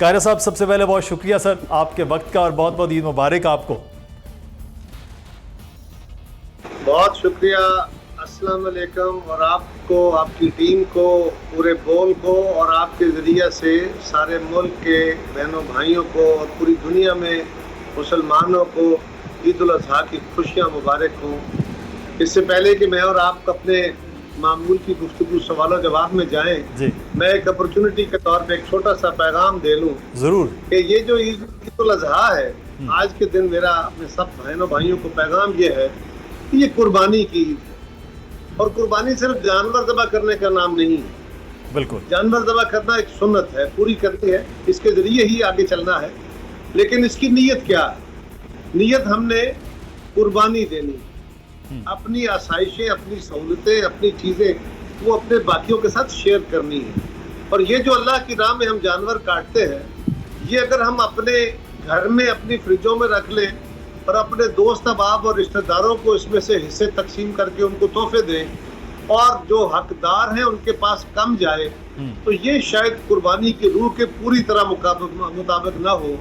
قاہرہ صاحب سب سے پہلے بہت شکریہ سر آپ کے وقت کا، اور بہت بہت عید مبارک آپ کو. بہت شکریہ، السلام علیکم، اور آپ کو، آپ کی ٹیم کو، پورے بول کو، اور آپ کے ذریعہ سے سارے ملک کے بہنوں بھائیوں کو اور پوری دنیا میں مسلمانوں کو عید الاضحیٰ کی خوشیاں مبارک ہوں. اس سے پہلے کہ میں اور آپ اپنے معمول کی گفتگو سوال و جواب میں جائیں، جی میں ایک اپرچونٹی کے طور پہ ایک چھوٹا سا پیغام دے لوں ضرور. کہ یہ جو عید الاضحیٰ ہے، آج کے دن میرا اپنے سب بہنوں بھائیوں کو پیغام یہ ہے کہ یہ قربانی کی عید ہے، اور قربانی صرف جانور ذبح کرنے کا نام نہیں ہے. بالکل جانور ذبح کرنا ایک سنت ہے، پوری کرنی ہے، اس کے ذریعے ہی آگے چلنا ہے، لیکن اس کی نیت کیا ہے؟ نیت ہم نے قربانی دینی، اپنی آسائشیں، اپنی سہولتیں، اپنی چیزیں وہ اپنے باقیوں کے ساتھ شیئر کرنی ہے. اور یہ جو اللہ کی راہ میں ہم جانور کاٹتے ہیں، یہ اگر ہم اپنے گھر میں اپنی فریجوں میں رکھ لیں اور اپنے دوست احباب اور رشتہ داروں کو اس میں سے حصے تقسیم کر کے ان کو تحفے دیں، اور جو حقدار ہیں ان کے پاس کم جائے، تو یہ شاید قربانی کی روح کے پوری طرح مطابق نہ ہو.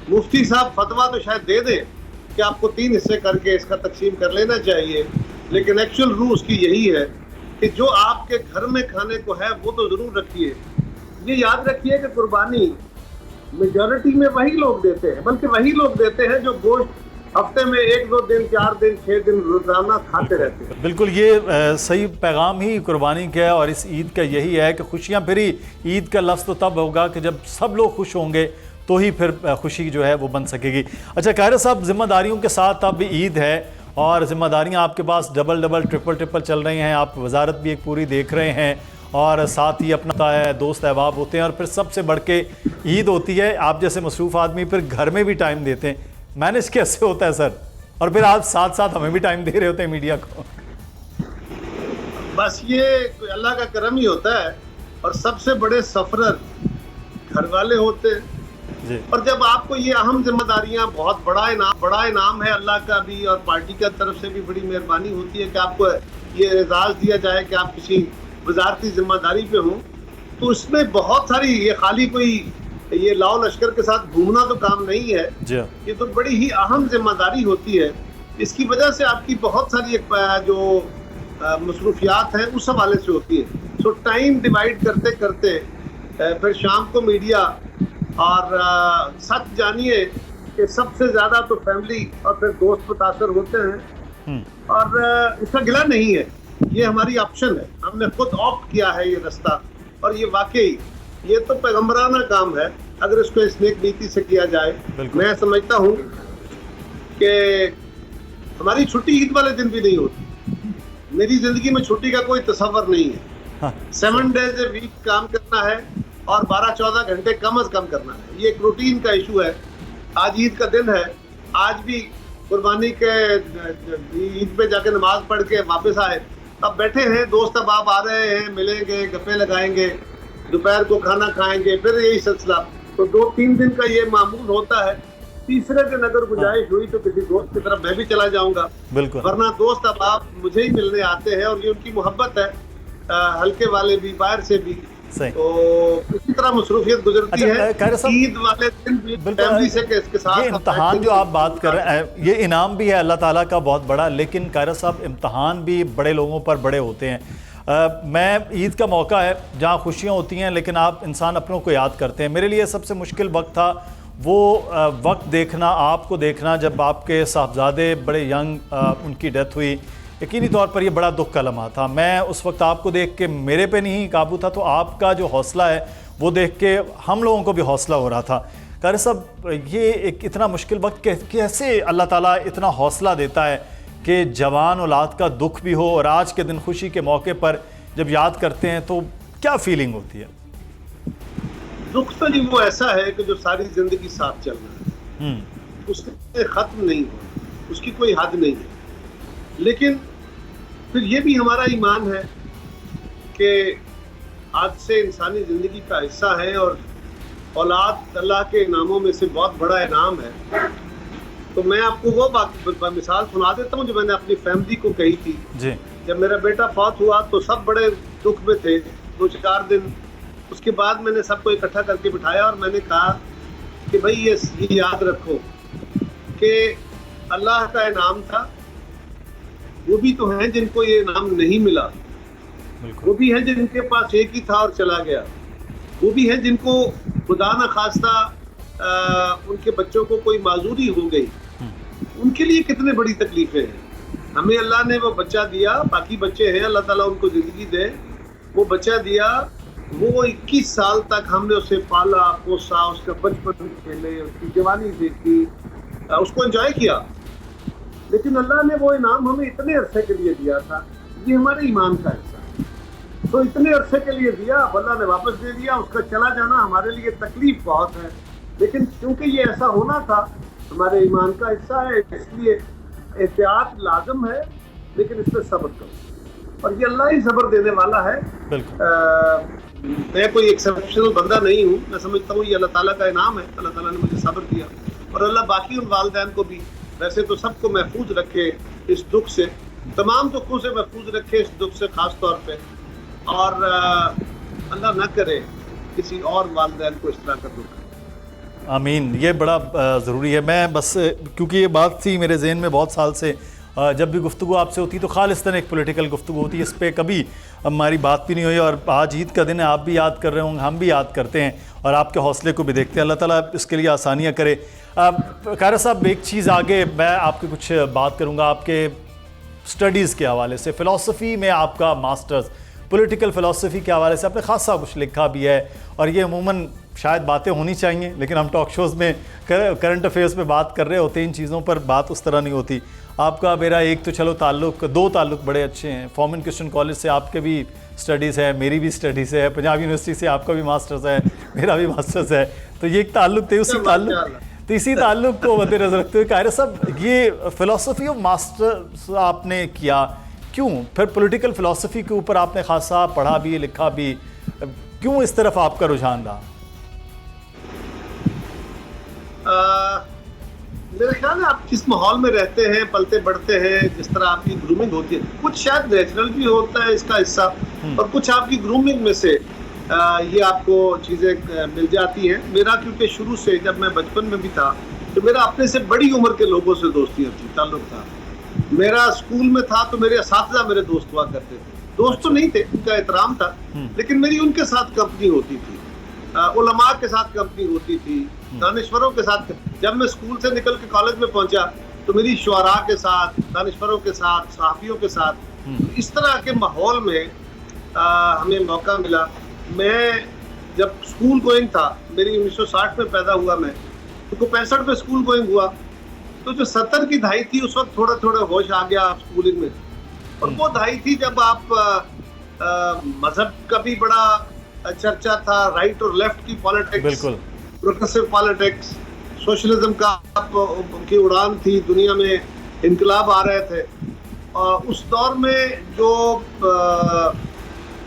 مفتی صاحب فتویٰ تو شاید دے دیں کہ آپ کو 3 حصے کر کے اس کا تقسیم کر لینا چاہیے، لیکن ایکچوئل روح اس کی یہی ہے کہ جو آپ کے گھر میں کھانے کو ہے وہ تو ضرور رکھیے. یہ یاد رکھیے کہ قربانی میجورٹی میں وہی لوگ دیتے ہیں، بلکہ وہی لوگ دیتے ہیں جو گوشت ہفتے میں 1-2 دن 4 دن 6 دن روزانہ کھاتے رہتے ہیں. بالکل یہ صحیح پیغام ہی قربانی کا ہے، اور اس عید کا یہی ہے کہ خوشیاں پھری. عید کا لفظ تو تب ہوگا کہ جب سب لوگ خوش ہوں گے تو ہی پھر خوشی جو ہے وہ بن سکے گی. اچھا قاہرہ صاحب، ذمہ داریوں کے ساتھ اب عید ہے اور ذمہ داریاں آپ کے پاس ڈبل ٹرپل چل رہی ہیں. آپ وزارت بھی ایک پوری دیکھ رہے ہیں، اور ساتھ ہی اپنا ہے دوست احباب ہوتے ہیں، اور پھر سب سے بڑھ کے عید ہوتی ہے. آپ جیسے مصروف آدمی پھر گھر میں بھی ٹائم دیتے ہیں، مینج کیسے ہوتا ہے سر؟ اور پھر آپ ساتھ ساتھ ہمیں بھی ٹائم دے رہے ہوتے ہیں میڈیا کو. بس یہ اللہ کا کرم ہی ہوتا ہے، اور سب سے بڑے سفرر گھر والے ہوتے ہیں. جی. اور جب آپ کو یہ اہم ذمہ داریاں، بہت بڑا انعام ہے اللہ کا بھی، اور پارٹی کی طرف سے بھی بڑی مہربانی ہوتی ہے کہ آپ کو یہ اعزاز دیا جائے کہ آپ کسی وزارتی ذمہ داری پہ ہوں، تو اس میں بہت ساری، یہ خالی کوئی یہ لاؤ لشکر کے ساتھ گھومنا تو کام نہیں ہے. جی. یہ تو بڑی ہی اہم ذمہ داری ہوتی ہے. اس کی وجہ سے آپ کی بہت ساری جو مصروفیات ہیں اس حوالے سے ہوتی ہے. سو ٹائم ڈیوائیڈ کرتے کرتے پھر شام کو میڈیا، اور سچ جانیے کہ سب سے زیادہ تو فیملی اور پھر دوست متاثر ہوتے ہیں، اور اس کا گلہ نہیں ہے، یہ ہماری آپشن ہے، ہم نے خود آپٹ کیا ہے یہ رستہ. اور یہ واقعی یہ تو پیغمبرانہ کام ہے اگر اس کو اس نیک نیتی سے کیا جائے. میں سمجھتا ہوں کہ ہماری چھٹی عید والے دن بھی نہیں ہوتی. میری زندگی میں چھٹی کا کوئی تصور نہیں ہے. 7 days a week کام کرنا ہے اور 12-14 گھنٹے کم از کم کرنا ہے. یہ ایک روٹین کا ایشو ہے. آج عید کا دن ہے، آج بھی قربانی کے عید پہ جا کے نماز پڑھ کے واپس آئے، اب بیٹھے ہیں، دوست احباب آ رہے ہیں، ملیں گے، گپے لگائیں گے، دوپہر کو کھانا کھائیں گے، پھر یہی سلسلہ. تو 2-3 دن کا یہ معمول ہوتا ہے. تیسرے دن اگر گنجائش ہوئی تو کسی دوست کی طرف میں بھی چلا جاؤں گا، ورنہ دوست احباب مجھے ہی ملنے آتے ہیں، اور یہ ان کی محبت ہے، ہلکے والے بھی، باہر سے بھی. تو اسی طرح مصروفیت گزرتی ہے. عید والے دن بھی فیملی سے اس کے ساتھ. یہ امتحان جو آپ بات کر رہے ہیں، یہ انعام بھی ہے اللہ تعالیٰ کا بہت بڑا، لیکن قاہرہ صاحب امتحان بھی بڑے لوگوں پر بڑے ہوتے ہیں. میں عید کا موقع ہے جہاں خوشیاں ہوتی ہیں، لیکن آپ انسان اپنوں کو یاد کرتے ہیں. میرے لیے سب سے مشکل وقت تھا وہ وقت دیکھنا، آپ کو دیکھنا جب آپ کے صاحبزادے بڑے ینگ ان کی ڈیتھ ہوئی. یقینی طور پر یہ بڑا دکھ کا لمحہ تھا. میں اس وقت آپ کو دیکھ کے میرے پہ نہیں قابو تھا، تو آپ کا جو حوصلہ ہے وہ دیکھ کے ہم لوگوں کو بھی حوصلہ ہو رہا تھا. قاہرہ صاحب، یہ ایک اتنا مشکل وقت کیسے اللہ تعالیٰ اتنا حوصلہ دیتا ہے کہ جوان اولاد کا دکھ بھی ہو، اور آج کے دن خوشی کے موقع پر جب یاد کرتے ہیں تو کیا فیلنگ ہوتی ہے؟ دکھ تو نہیں، وہ ایسا ہے کہ جو ساری زندگی ساتھ چل رہا ہے، اس سے ختم نہیں ہو، اس کی کوئی حد نہیں ہے. لیکن پھر یہ بھی ہمارا ایمان ہے کہ حادثے انسانی زندگی کا حصہ ہے، اور اولاد اللہ کے انعاموں میں سے بہت بڑا انعام ہے. تو میں آپ کو وہ مثال سنا دیتا ہوں جو میں نے اپنی فیملی کو کہی تھی. جی. جب میرا بیٹا فوت ہوا تو سب بڑے دکھ میں تھے. 2-4 دن اس کے بعد میں نے سب کو اکٹھا کر کے بٹھایا اور میں نے کہا کہ بھائی یہ یاد رکھو کہ اللہ کا انعام تھا، وہ بھی تو ہیں جن کو یہ انعام نہیں ملا، وہ بھی ہیں جن کے پاس ایک ہی تھا اور چلا گیا، وہ بھی ہیں جن کو خدا نہ خواستہ ان کے بچوں کو کوئی معذوری ہو گئی، ان کے لیے کتنے بڑی تکلیفیں ہیں۔ ہمیں اللہ نے وہ بچہ دیا، باقی بچے ہیں، اللہ تعالیٰ ان کو زندگی دے، وہ بچہ دیا، وہ 21 سال تک ہم نے اسے پالا پوسا، اس کا بچپن کھیلے، اس کی جوانی دیکھی، اس کو انجوائے کیا، لیکن اللہ نے وہ انعام ہمیں اتنے عرصے کے لیے دیا تھا، یہ ہمارے ایمان کا حصہ ہے، تو اتنے عرصے کے لیے دیا، اب اللہ نے واپس دے دیا، اس کا چلا جانا ہمارے لیے تکلیف بہت ہے، لیکن کیونکہ یہ ایسا ہونا تھا، ہمارے ایمان کا حصہ ہے، اس لیے احتیاط لازم ہے، لیکن اس پہ صبر کرو، اور یہ اللہ ہی صبر دینے والا ہے۔ میں کوئی ایکسیپشنل بندہ نہیں ہوں، میں سمجھتا ہوں یہ اللہ تعالیٰ کا انعام ہے، اللہ تعالیٰ نے مجھے صبر کیا، اور اللہ باقی ان والدین کو بھی ویسے تو سب کو محفوظ رکھے اس دکھ سے، تمام دکھوں سے محفوظ رکھے اس دکھ سے خاص طور پہ، اور اللہ نہ کرے کسی اور والدین کو اس طرح کا دکھ۔ آمین، یہ بڑا ضروری ہے۔ میں بس کیونکہ یہ بات تھی میرے ذہن میں بہت سال سے، جب بھی گفتگو آپ سے ہوتی تو خالصتاً ایک پولیٹیکل گفتگو ہوتی ہے، اس پہ کبھی ہماری بات بھی نہیں ہوئی، اور آج عید کا دن ہے، آپ بھی یاد کر رہے ہوں گے، ہم بھی یاد کرتے ہیں، اور آپ کے حوصلے کو بھی دیکھتے ہیں، اللہ تعالیٰ اس کے لیے آسانیاں کرے۔ قاہرہ صاحب، ایک چیز آگے میں آپ کے کچھ بات کروں گا آپ کے سٹڈیز کے حوالے سے، فلسفی میں آپ کا ماسٹرز، پولیٹیکل فلسفی کے حوالے سے آپ نے خاصا کچھ لکھا بھی ہے، اور یہ عموماً شاید باتیں ہونی چاہیے، لیکن ہم ٹاک شوز میں کرنٹ افیئرز پہ بات کر رہے ہوتے ہیں، ان چیزوں پر بات اس طرح نہیں ہوتی۔ آپ کا میرا ایک تو چلو دو تعلق بڑے اچھے ہیں، فورمن کرسچن کالج سے آپ کے بھی سٹڈیز ہے، میری بھی سٹڈیز ہے، پنجاب یونیورسٹی سے آپ کا بھی ماسٹرز ہے، میرا بھی ماسٹرز ہے، تو یہ ایک تعلق تھے، اسی تعلق کو مد نظر رکھتے ہوئے قاہرہ صاحب، یہ فلسفی آف ماسٹرز آپ نے کیا کیوں؟ پھر پولیٹیکل فلسفی کے اوپر آپ نے خاصا پڑھا بھی، لکھا بھی، کیوں اس طرف آپ کا رجحان رہا؟ میرے خیال ہے آپ جس ماحول میں رہتے ہیں، پلتے بڑھتے ہیں، جس طرح آپ کی گرومنگ ہوتی ہے، کچھ شاید نیچرل بھی ہوتا ہے اس کا حصہ، اور کچھ آپ کی گرومنگ میں سے یہ آپ کو چیزیں مل جاتی ہیں۔ میرا کیونکہ شروع سے جب میں بچپن میں بھی تھا تو میرا اپنے سے بڑی عمر کے لوگوں سے دوستی تھی، تعلق تھا، میرا اسکول میں تھا تو میرے اساتذہ میرے دوست ہوا کرتے تھے، دوست تو نہیں تھے، ان کا احترام تھا، لیکن میری ان کے ساتھ کمپنی ہوتی تھی، علماء کے ساتھ کمپنی ہوتی تھی، دانشوروں کے ساتھ۔ جب میں اسکول سے نکل کے کالج میں پہنچا تو میری شعراء کے ساتھ، دانشوروں کے ساتھ، صحافیوں کے ساتھ، اس طرح کے ماحول میں ہمیں موقع ملا۔ میں جب اسکول گوئنگ تھا، میری 1960 میں پیدا ہوا، میں 65 میں اسکول گوئنگ ہوا، تو جو 70 کی دہائی تھی اس وقت تھوڑا تھوڑا ہوش آ گیا اسکولنگ میں، اور وہ دہائی تھی جب آپ مذہب کا بھی بڑا چرچا تھا، رائٹ اور لیفٹ کی پالیٹکس، پروگریسو پالیٹکس، سوشلزم کا کی اڑان تھی، دنیا میں انقلاب آ رہے تھے، اور اس دور میں جو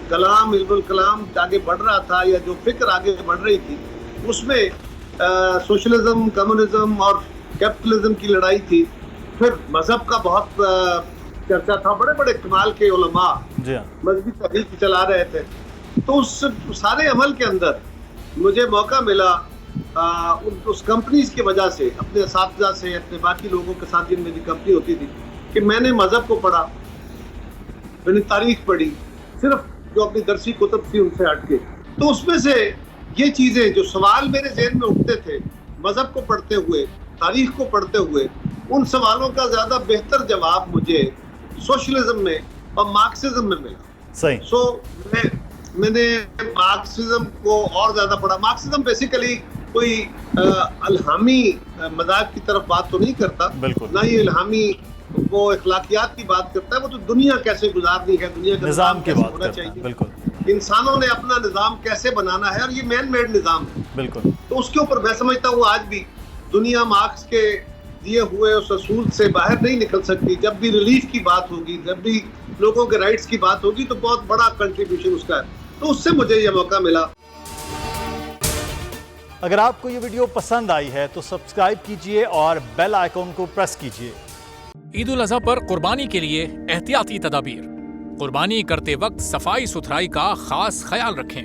کلام، علم الکلام آگے بڑھ رہا تھا، یا جو فکر آگے بڑھ رہی تھی، اس میں سوشلزم، کمیونزم اور کیپٹلزم کی لڑائی تھی، پھر مذہب کا بہت چرچا تھا، بڑے بڑے کمال کے علماء مذہبی تحریک چلا رہے تھے، تو اس سارے عمل کے اندر مجھے موقع ملا اس کمپنیز کی وجہ سے، اپنے اساتذہ سے، اپنے باقی لوگوں کے ساتھ جن میری کمپنی ہوتی تھی، کہ میں نے مذہب کو پڑھا، میں نے تاریخ پڑھی، صرف جو اپنی درسی کتب تھی ان سے ہٹ کے، تو اس میں سے یہ چیزیں جو سوال میرے ذہن میں اٹھتے تھے مذہب کو پڑھتے ہوئے، تاریخ کو پڑھتے ہوئے، ان سوالوں کا زیادہ بہتر جواب مجھے سوشلزم میں اور مارکسزم میں ملا۔ صحیح۔ سو میں نے مارکسزم کو اور زیادہ پڑھا۔ مارکسزم بیسیکلی کوئی الہامی مذاہب کی طرف بات تو نہیں کرتا، نہ یہ الہامی وہ اخلاقیات کی بات کرتا ہے، وہ تو دنیا کیسے گزارنی ہے، دنیا کا نظام کیسے ہونا چاہیے، انسانوں نے اپنا نظام کیسے بنانا ہے، اور یہ مین میڈ نظام ہے، بالکل، تو اس کے اوپر میں سمجھتا ہوں آج بھی دنیا مارکس کے دیے ہوئے اس اصول سے باہر نہیں نکل سکتی۔ جب بھی ریلیف کی بات ہوگی، جب بھی لوگوں کے رائٹس کی بات ہوگی، تو بہت بڑا کنٹریبیوشن اس کا ہے، تو اس سے مجھے یہ موقع ملا۔ اگر آپ کو یہ ویڈیو پسند آئی ہے تو سبسکرائب کیجئے اور بیل آئیکن کو پریس کیجئے۔ عید الاضحیٰ پر قربانی کے لیے احتیاطی تدابیر۔ قربانی کرتے وقت صفائی ستھرائی کا خاص خیال رکھیں۔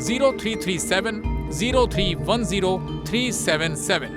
0337 0310 377